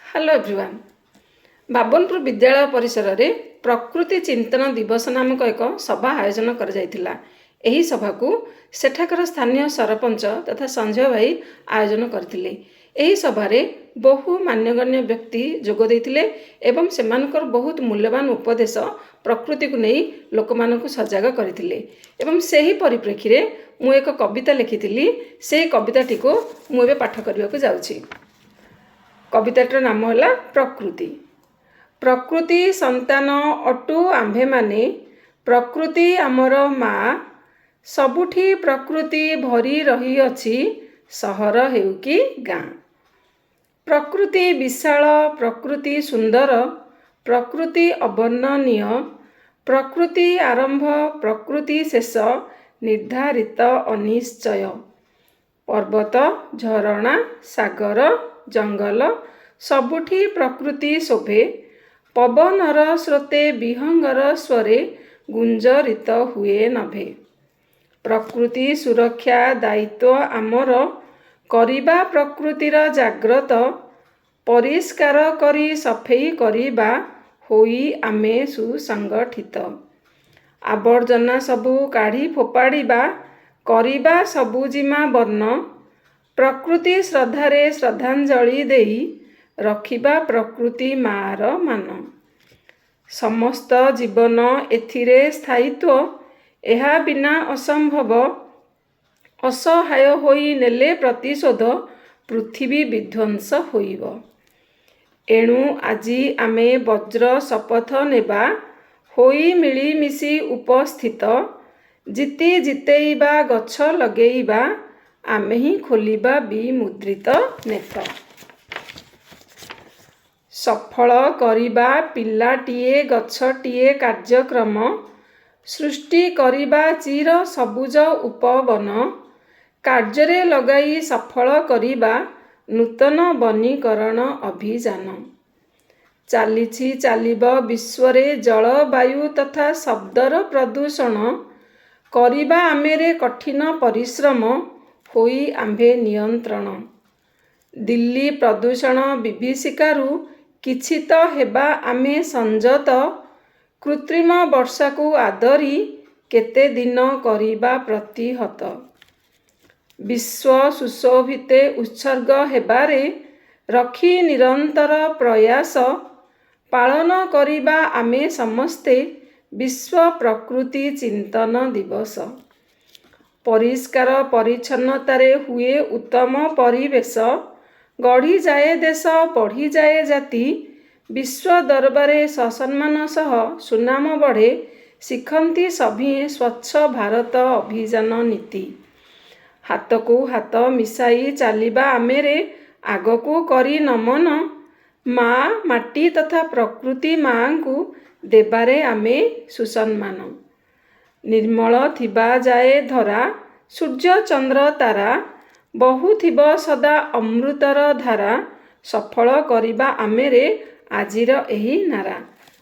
Hello everyone. बाबनपुर विद्यालय परिसर रे प्रकृति चिंतन दिवस नामक एक सभा आयोजन कर जाइथिला। एही सभा को सेठाकर स्थानीय सरपंच तथा संजय भाई आयोजन करथिले। एही सभा रे बहु मान्यगण्य व्यक्ति जोग देइथिले एवं सेमानकर बहुत मूल्यवान उपदेश प्रकृति को नहीं लोक मानकु सजग करथिले। एवं सेही परिप्रेक्षी रे मु एक कविता लिखिथिली। से कविताटी को मु एबे पाठ करिबाकु जाउछि। कविताटर नाम है प्रकृति। प्रकृति संतान अटु आम्भे माने, प्रकृति आमर माँ, सबुठी प्रकृति भरी रही अछि, सहर हेउ कि गाँ। प्रकृति विशाल, प्रकृति सुंदर, प्रकृति अवर्णनीय, प्रकृति आरंभ, प्रकृति शेष, निर्धारित अनिश्चय। पर्वत, झरणा, सागर, जंगल सबुठी प्रकृति शोभे, पवनर स्रोते विहंगर स्वरे गुंजरित हुए नभे। प्रकृति सुरक्षा दायित्व आमर, करिबा प्रकृतिर जाग्रत, परिष्कार करी सफेई करिबा, होई आमे सुसंगठित। आवर्जना सबु काढ़ी फोपाड़िबा, करिबा सबुजिमा बर्ण, प्रकृति श्रद्धारे श्रद्धांजलि देई, रखिबा प्रकृति मार मान। समस्त जीवन एथिरे स्थायित्व, एहा बिना असंभव, असहाय होई नेले प्रतिशोध, पृथ्वी विध्वंस होइब। एणु आजी आमे वज्र शपथ नेबा, होई मिलिमिशि उपस्थित, जिति जितेइबा गछ लगेइबा, आमे ही खोलिबा विमुद्रित नेत। सफल करिबा पिलाटिए गछटिए कार्यक्रम, सृष्टि करिबा चिर सबुज उपवन, कार्ୟରେ लगाई सफल करिबा नूतन वनीकरण अभियान। चालिछि चालिब विश्वरे जलवायु तथा शब्दर प्रदूषण, करिबा आमेरे कठिन परिश्रम, होई आम्भे नियंत्रण। दिल्ली प्रदूषण विभीषिकारु किछि तो हेबा आमे संजत, कृत्रिम वर्षा को आदरी केते दिन करिबा प्रतिहत। विश्व सुशोभिते उत्सर्ग हेबारे रखी निरंतर प्रयास, पालन करिबा आमे समस्ते विश्व प्रकृति चिंतन दिवस। परिष्कार परिच्छन्नतारे हुए उत्तम परिवेश, गढ़ी जाए देश पढ़ी जाए जाति, विश्व दरबारे ससम्मान सह सुनाम बढ़े, शिखंती सभी स्वच्छ भारत अभियान नीति। हाथ को हाथ मिसाई चालिबा आमेरे आगको करी नमन, माँ माटी तथा प्रकृति माँ को देबारे आमे सुसम्मान। निर्मल थिबा जाए धरा, सूर्य चंद्र तारा, बहु थिब सदा अमृतर धारा, सफल करिबा आमेरे आजिर एही नारा।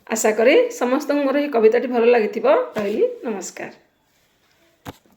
आशा करे समस्त मोर कविताटी भल लागिथिबो। कहली नमस्कार।